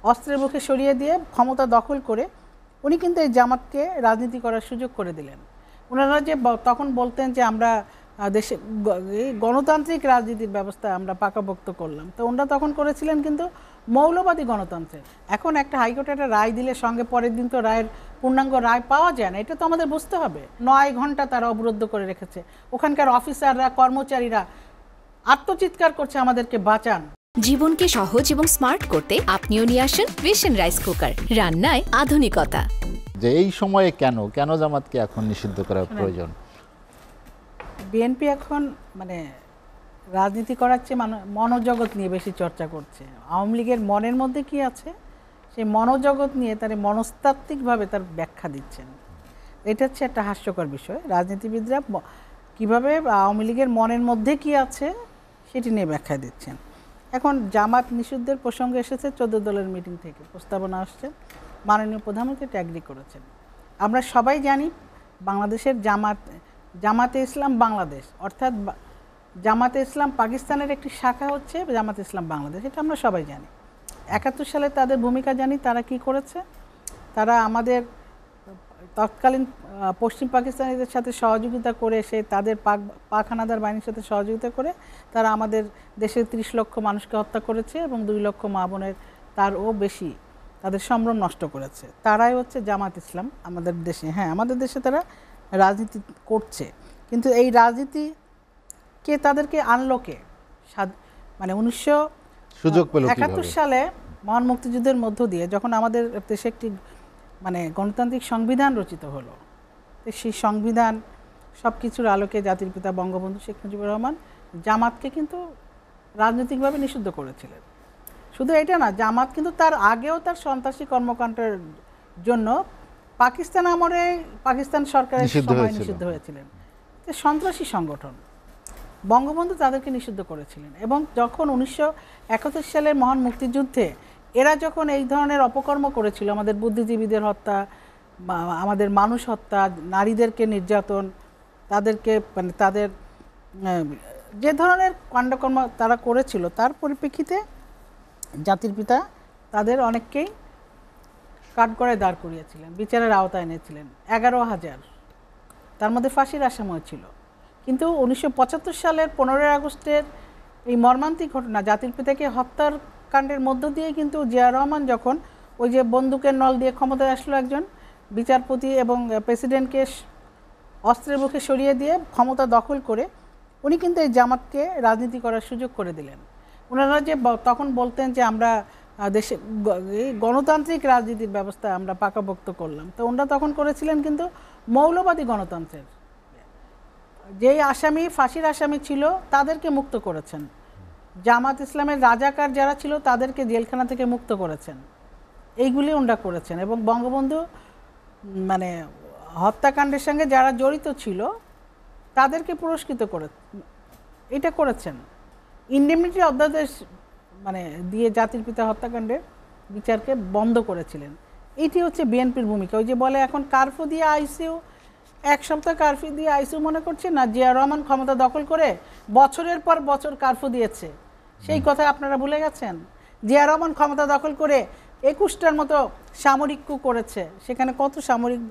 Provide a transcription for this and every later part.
অস্ত্রের মুখে সরিয়ে দিয়ে ক্ষমতা দখল করে উনি কিন্তু এই জামাতকে রাজনীতি করার সুযোগ করে দিলেন। ওনারা যে তখন বলতেন যে আমরা দেশে গণতান্ত্রিক রাজনীতির ব্যবস্থা আমরা পাকাপোক্ত করলাম, তো ওনারা তখন করেছিলেন কিন্তু মৌলবাদী গণতন্ত্রের। এখন একটা হাইকোর্টে একটা রায় দিলে সঙ্গে পরের দিন তো রায়ের পূর্ণাঙ্গ রায় পাওয়া যায় না, এটা তো আমাদের বুঝতে হবে। 9 ঘন্টা তারা অবরুদ্ধ করে রেখেছে, ওখানকার অফিসাররা কর্মচারীরা আত্মচিৎকার করছে আমাদেরকে বাঁচান। জীবনকে সহজ এবং স্মার্ট করতে আপনিও নিয়ে আসেন ভিশন রাইস কুকার, রান্নায় আধুনিকতা। যে এই সময়ে কেন জামাতকে এখন নিষিদ্ধ করার প্রয়োজন? বিএনপি এখন মানে রাজনীতি করার চেয়ে মনোজগৎ নিয়ে বেশি চর্চা করছে। আওয়ামী লীগের মনের মধ্যে কি আছে সেই মনোজগৎ নিয়ে তার মনস্তাত্ত্বিকভাবে তার ব্যাখ্যা দিচ্ছেন। এটা হচ্ছে একটা হাস্যকর বিষয়। রাজনীতিবিদরা কিভাবে আওয়ামী লীগের মনের মধ্যে কি আছে সেটি নিয়ে ব্যাখ্যা দিচ্ছেন। এখন জামাত নিষিদ্ধের প্রসঙ্গ এসেছে 14 দলের মিটিং থেকে প্রস্তাবনা আসছে, মাননীয় প্রধানমন্ত্রী এগ্রি করেছেন। আমরা সবাই জানি বাংলাদেশের জামাতে ইসলাম বাংলাদেশ, অর্থাৎ জামাতে ইসলাম পাকিস্তানের একটি শাখা হচ্ছে জামাতে ইসলাম বাংলাদেশ, এটা আমরা সবাই জানি। 71 সালে তাদের ভূমিকা জানি, তারা কি করেছে। তারা আমাদের তৎকালীন পশ্চিম পাকিস্তানিদের সাথে সহযোগিতা করে, সে তাদের পাক হানাদার বাহিনীর সাথে সহযোগিতা করে তারা আমাদের দেশের 30 লক্ষ মানুষকে হত্যা করেছে এবং 2 লক্ষ মা বোনের তারও বেশি তাদের সম্ভ্রম নষ্ট করেছে। তারাই হচ্ছে জামাত ইসলাম আমাদের দেশে। হ্যাঁ, আমাদের দেশে তারা রাজনীতি করছে, কিন্তু এই রাজনীতিকে তাদেরকে আনলো কে? মানে 1971 সালে মহান মুক্তিযুদ্ধের মধ্য দিয়ে যখন আমাদের দেশে একটি মানে গণতান্ত্রিক সংবিধান রচিত হলো, তো সেই সংবিধান সব কিছুর আলোকে জাতির পিতা বঙ্গবন্ধু শেখ মুজিবুর রহমান জামাতকে কিন্তু রাজনৈতিকভাবে নিষিদ্ধ করেছিলেন। শুধু এটা না, জামাত কিন্তু তার আগেও তার সন্ত্রাসী কর্মকাণ্ডের জন্য পাকিস্তান আমলে পাকিস্তান সরকারের সময় নিষিদ্ধ হয়েছিলেন। সন্ত্রাসী সংগঠন, বঙ্গবন্ধু তাদেরকে নিষিদ্ধ করেছিলেন। এবং যখন 1971 সালের মহান মুক্তিযুদ্ধে এরা যখন এই ধরনের অপকর্ম করেছিল, আমাদের বুদ্ধিজীবীদের হত্যা, আমাদের মানুষ হত্যা, নারীদেরকে নির্যাতন, তাদেরকে মানে তাদের যে ধরনের কাণ্ডকর্ম তারা করেছিল, তার পরিপ্রেক্ষিতে জাতির পিতা তাদের অনেককেই কাঠগড়ায় দাঁড় করিয়েছিলেন, বিচারের আওতায় এনেছিলেন। 11,000, তার মধ্যে ফাঁসির আসামিও ছিল। কিন্তু 1975 সালের 15 আগস্টের এই মর্মান্তিক ঘটনা, জাতির পিতাকে হত্যার কাণ্ডের মধ্য দিয়ে কিন্তু জিয়া রহমান যখন ওই যে বন্দুকের নল দিয়ে ক্ষমতায় আসলো একজন বিচারপতি এবং প্রেসিডেন্টকে অস্ত্রের মুখে সরিয়ে দিয়ে ক্ষমতা দখল করে উনি কিন্তু এই জামাতকে রাজনীতি করার সুযোগ করে দিলেন। ওনারা যে তখন বলতেন যে আমরা দেশে গণতান্ত্রিক রাজনীতির ব্যবস্থা আমরা পাকাপোক্ত করলাম, তো ওনারা তখন করেছিলেন কিন্তু মৌলবাদী গণতন্ত্রের। যেই আসামি ফাঁসির আসামি ছিল তাদেরকে মুক্ত করেছেন, জামাত ইসলামের রাজাকার যারা ছিল তাদেরকে জেলখানা থেকে মুক্ত করেছেন, এইগুলি ওনারা করেছেন। এবং বঙ্গবন্ধু মানে হত্যাকাণ্ডের সঙ্গে যারা জড়িত ছিল তাদেরকে পুরস্কৃত করে এটা করেছেন। ইন্ডেমনিটি অধ্যাদেশ মানে দিয়ে জাতির পিতা হত্যাকাণ্ডের বিচারকে বন্ধ করেছিলেন। এটি হচ্ছে বিএনপির ভূমিকা। ওই যে বলে এখন কারফিউ দিয়ে আইসিইউ, 1 সপ্তাহ কারফিউ দিয়ে আইসিইউ মনে করছে না, জিয়া রহমান ক্ষমতা দখল করে বছরের পর বছর কারফিউ দিয়েছে, সেই কথা আপনারা ভুলে গেছেন। জিয়া রহমান ক্ষমতা দখল করে 21টার মতো সামরিক কূপ করেছে, সেখানে কত সামরিক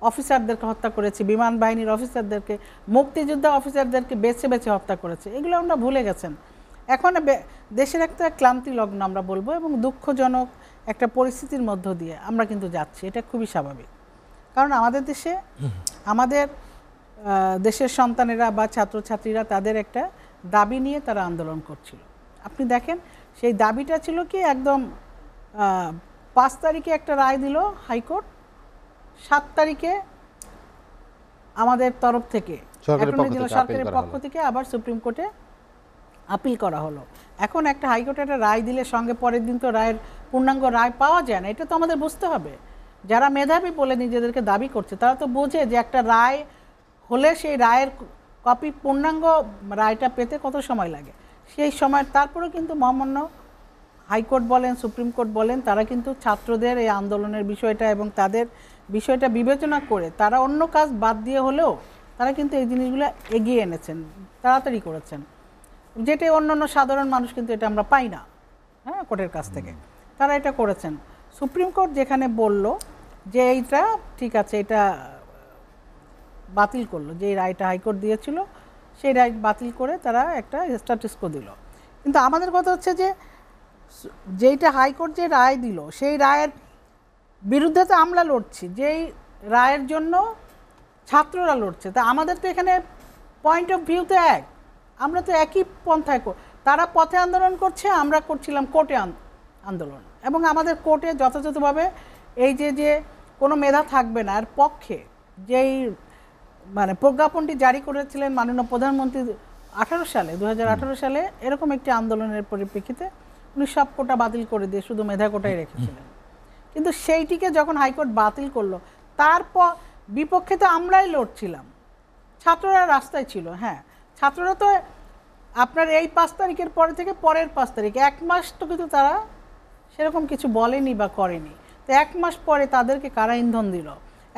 অফিসারদেরকে হত্যা করেছে, বিমান বাহিনীর অফিসারদেরকে, মুক্তিযোদ্ধা অফিসারদেরকে বেছে বেছে হত্যা করেছে, এগুলো আমরা ভুলে গেছেন। এখন দেশের একটা ক্লান্তি লগ্ন আমরা বলবো এবং দুঃখজনক একটা পরিস্থিতির মধ্য দিয়ে আমরা কিন্তু যাচ্ছি, এটা খুবই স্বাভাবিক। কারণ আমাদের দেশে আমাদের দেশের সন্তানেরা বা ছাত্রছাত্রীরা তাদের একটা দাবি নিয়ে তারা আন্দোলন করছিল। আপনি দেখেন সেই দাবিটা ছিল কি, একদম 5 তারিখে একটা রায় দিল হাইকোর্ট, 7 তারিখে আমাদের তরফ থেকে সরকারের পক্ষ থেকে আবার সুপ্রিম কোর্টে আপিল করা হলো। এখন একটা হাইকোর্টে একটা রায় দিলে সঙ্গে পরের দিন তো রায়ের পূর্ণাঙ্গ রায় পাওয়া যায় না, এটা তো আমাদের বুঝতে হবে। যারা মেধাবী বলে নিজেদেরকে দাবি করছে তারা তো বোঝে যে একটা রায় হলে সেই রায়ের কপি পূর্ণাঙ্গ রায়টা পেতে কত সময় লাগে, সেই সময় তারপরেও কিন্তু মহামান্য হাইকোর্ট বলেন সুপ্রিম কোর্ট বলেন তারা কিন্তু ছাত্রদের এই আন্দোলনের বিষয়টা এবং তাদের বিষয়টা বিবেচনা করে তারা অন্য কাজ বাদ দিয়ে হলেও তারা কিন্তু এই জিনিসগুলো এগিয়ে এনেছেন, তাড়াতাড়ি করেছেন, যেটা অন্যান্য সাধারণ মানুষ কিন্তু এটা আমরা পাই না, হ্যাঁ, কোর্টের কাছ থেকে। তারা এটা করেছেন। সুপ্রিম কোর্ট যেখানে বলল যে এইটা ঠিক আছে, এটা বাতিল করলো, যে রায়টা হাইকোর্ট দিয়েছিল সেই রায় বাতিল করে তারা একটা স্ট্যাটাস কো দিল। কিন্তু আমাদের কথা হচ্ছে যে যেইটা হাইকোর্ট যে রায় দিল সেই রায়ের বিরুদ্ধে তো আমরা লড়ছি, যেই রায়ের জন্য ছাত্ররা লড়ছে। তা আমাদের তো এখানে পয়েন্ট অফ ভিউ তো এক, আমরা তো একই পন্থায়, তারা পথে আন্দোলন করছে, আমরা করছিলাম কোর্টে আন্দোলন। এবং আমাদের কোর্টে যথাযথভাবে এই যে কোনো মেধা থাকবে না এর পক্ষে যেই মানে প্রজ্ঞাপনটি জারি করেছিলেন মাননীয় প্রধানমন্ত্রী 2018 সালে এরকম একটি আন্দোলনের পরিপ্রেক্ষিতে উনি সব কোটা বাতিল করে দিয়ে শুধু মেধা কোটাই রেখেছিলেন। কিন্তু সেইটিকে যখন হাইকোর্ট বাতিল করলো তারপর বিপক্ষে তো আমরাই লড়ছিলাম, ছাত্ররা রাস্তায় ছিল। হ্যাঁ, ছাত্ররা তো আপনার এই 5 তারিখের পরে থেকে পরের 5 তারিখ 1 মাস তো কিন্তু তারা সেরকম কিছু বলেনি বা করেনি। তো 1 মাস পরে তাদেরকে কারা ইন্ধন দিল?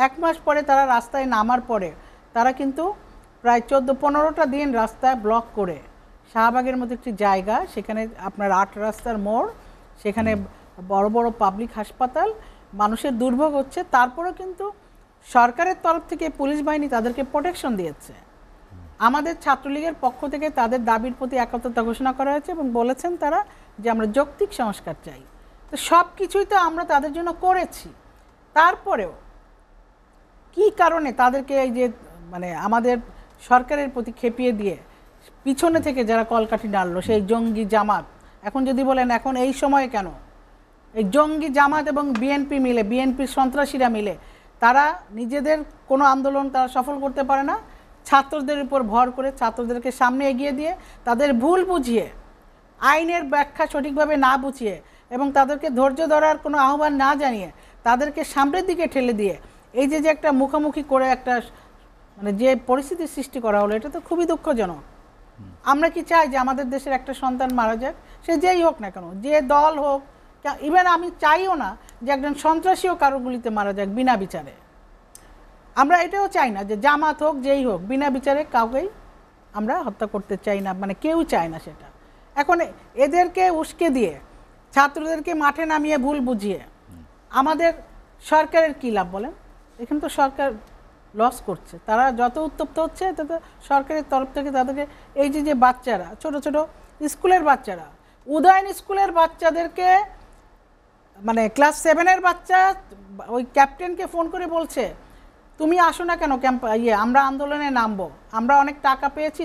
1 মাস পরে তারা রাস্তায় নামার পরে তারা কিন্তু প্রায় 14-15টা দিন রাস্তায় ব্লক করে, শাহবাগের মতো একটি জায়গা, সেখানে আপনার 8 রাস্তার মোড়, সেখানে বড় বড় পাবলিক হাসপাতাল, মানুষের দুর্ভোগ হচ্ছে, তারপরেও কিন্তু সরকারের তরফ থেকে পুলিশ বাহিনী তাদেরকে প্রোটেকশন দিয়েছে। আমাদের ছাত্রলীগের পক্ষ থেকে তাদের দাবির প্রতি একত্রতা ঘোষণা করা হয়েছে এবং বলেছেন তারা যে আমরা যৌক্তিক সংস্কার চাই। তো সব কিছুই তো আমরা তাদের জন্য করেছি, তারপরেও কি কারণে তাদেরকে এই যে মানে আমাদের সরকারের প্রতি খেপিয়ে দিয়ে পিছনে থেকে যারা কলকাঠি নাড়লো সেই জঙ্গি জামাত, এখন যদি বলেন এখন এই সময়ে কেন এই জঙ্গি জামাত এবং বিএনপি মিলে, বিএনপির সন্ত্রাসীরা মিলে তারা নিজেদের কোনো আন্দোলন তারা সফল করতে পারে না, ছাত্রদের উপর ভর করে ছাত্রদেরকে সামনে এগিয়ে দিয়ে তাদের ভুল বুঝিয়ে, আইনের ব্যাখ্যা সঠিকভাবে না বুঝিয়ে এবং তাদেরকে ধৈর্য ধরার কোনো আহ্বান না জানিয়ে তাদেরকে সামনের দিকে ঠেলে দিয়ে এই যে একটা মুখোমুখি করে একটা মানে যে পরিস্থিতির সৃষ্টি করা হলো, এটা তো খুবই দুঃখজনক। আমরা কি চাই যে আমাদের দেশের একটা সন্তান মারা যাক? সে যেই হোক না কেন, যে দল হোক, ইভেন আমি চাইও না যে একজন সন্ত্রাসীও কারো গুলিতে মারা যাক বিনা বিচারে। আমরা এটাও চাই না যে জামাত হোক যেই হোক বিনা বিচারে কাউকেই আমরা হত্যা করতে চাই না, মানে কেউ চায় না সেটা। এখন এদেরকে উস্কে দিয়ে ছাত্রদেরকে মাঠে নামিয়ে ভুল বুঝিয়ে আমাদের সরকারের কী লাভ বলেন? এখানে তো সরকার লস করছে, তারা যত উত্তপ্ত হচ্ছে তত সরকারের তরফ থেকে তাদেরকে এই যে বাচ্চারা ছোট ছোট স্কুলের বাচ্চারা, উদয়ন স্কুলের বাচ্চাদেরকে মানে ক্লাস 7-এর বাচ্চা ওই ক্যাপ্টেনকে ফোন করে বলছে তুমি আসো না কেন আমরা আন্দোলনে নামবো, আমরা অনেক টাকা পেয়েছি,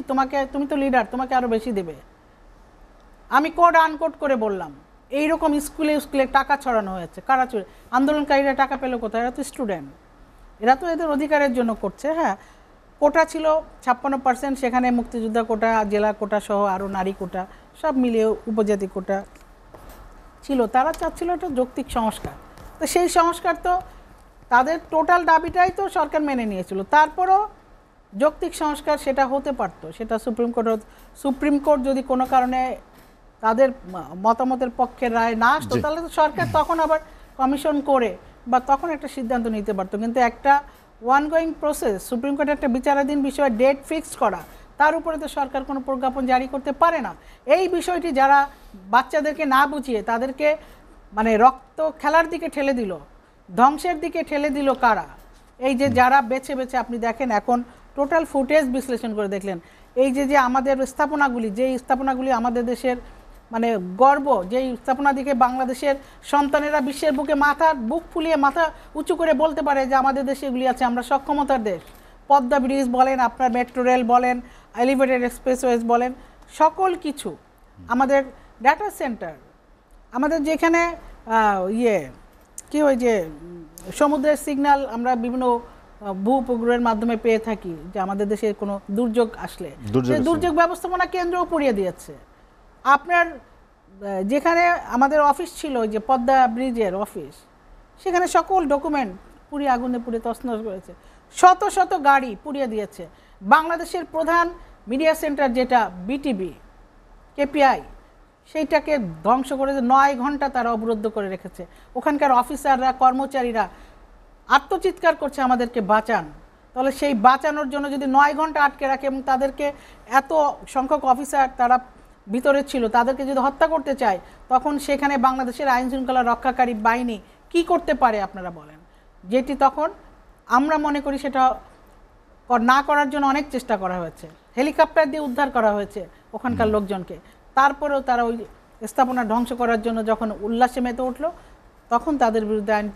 তুমি তো লিডার, তোমাকে আরও বেশি দেবে। আমি কোড আনকোড করে বললাম এইরকম স্কুলে স্কুলে টাকা ছড়ানো হয়েছে। কারা চুরি? আন্দোলনকারীরা টাকা পেলো কোথায়? এরা তো স্টুডেন্ট, এরা তো এদের অধিকারের জন্য করছে। হ্যাঁ, কোটা ছিল 56%, সেখানে মুক্তিযোদ্ধা কোটা, জেলা কোটা সহ আরও নারী কোটা সব মিলিয়ে উপজাতি কোটা ছিল। তারা চাচ্ছিল একটা যৌক্তিক সংস্কার। তো সেই সংস্কার তো তাদের টোটাল দাবিটাই তো সরকার মেনে নিয়েছিল, তারপরও যৌক্তিক সংস্কার সেটা হতে পারতো, সেটা সুপ্রিম কোর্ট যদি কোনো কারণে তাদের মতামতের পক্ষের রায় না আসতো তাহলে তো সরকার তখন আবার কমিশন করে বা তখন একটা সিদ্ধান্ত নিতে পারতো। কিন্তু একটা ওয়ানগোয়িং প্রসেস, সুপ্রিম কোর্টের একটা বিচারাধীন বিষয়ে ডেট ফিক্সড করা, তার উপরে তো সরকার কোনো প্রজ্ঞাপন জারি করতে পারে না। এই বিষয়টি যারা বাচ্চাদেরকে না বুঝিয়ে তাদেরকে মানে রক্ত খেলার দিকে ঠেলে দিল, ধ্বংসের দিকে ঠেলে দিল কারা? এই যে যারা বেছে বেছে আপনি দেখেন এখন টোটাল ফুটেজ বিশ্লেষণ করে দেখলেন এই যে আমাদের স্থাপনাগুলি, যেই স্থাপনাগুলি আমাদের দেশের মানে গর্ব, যেই স্থাপনা দিকে বাংলাদেশের সন্তানেরা বিশ্বের বুকে বুক ফুলিয়ে মাথা উঁচু করে বলতে পারে যে আমাদের দেশে এগুলি আছে, আমরা সক্ষমতার দেশ। পদ্মা ব্রিজ বলেন, আপনার মেট্রো রেল বলেন, এলিভেটেড এক্সপ্রেসওয়েজ বলেন, সকল কিছু, আমাদের ডাটা সেন্টার, আমাদের যেখানে কি ওই যে সমুদ্রের সিগন্যাল আমরা বিভিন্ন ভূ উপগ্রহের মাধ্যমে পেয়ে থাকি যে আমাদের দেশে কোনো দুর্যোগ আসলে দুর্যোগ ব্যবস্থাপনা কেন্দ্রও পুড়িয়ে দিয়েছে। আপনার যেখানে আমাদের অফিস ছিল যে পদ্মা ব্রিজের অফিস, সেখানে সকল ডকুমেন্ট পুড়িয়ে আগুনে পুড়িয়ে তছনছ করেছে, শত শত গাড়ি পুড়িয়ে দিয়েছে। বাংলাদেশের প্রধান মিডিয়া সেন্টার যেটা বিটিভি কেপিআই, সেইটাকে ধ্বংস করেছে, 9 ঘন্টা তারা অবরুদ্ধ করে রেখেছে। ওখানকার অফিসাররা কর্মচারীরা আত্মচিৎকার করছে আমাদেরকে বাঁচান। তাহলে সেই বাঁচানোর জন্য যদি 9 ঘন্টা আটকে রাখে এবং তাদেরকে এত সংখ্যক অফিসার তারা ভিতরে ছিল তাদেরকে যদি হত্যা করতে চায়, তখন সেখানে বাংলাদেশের আইন শৃঙ্খলা রক্ষাকারী বাহিনী কি করতে পারে আপনারা বলেন? যেটি তখন আমরা মনে করি সেটা না করার জন্য অনেক চেষ্টা করা হয়েছে, হেলিকপ্টার দিয়ে উদ্ধার করা হয়েছে ওখানকার লোকজনকে, তারপরেও তারা ওই স্থাপনা ধ্বংস করার জন্য যখন উল্লাসে মেতে উঠলো, তখন তাদের বিরুদ্ধে আইন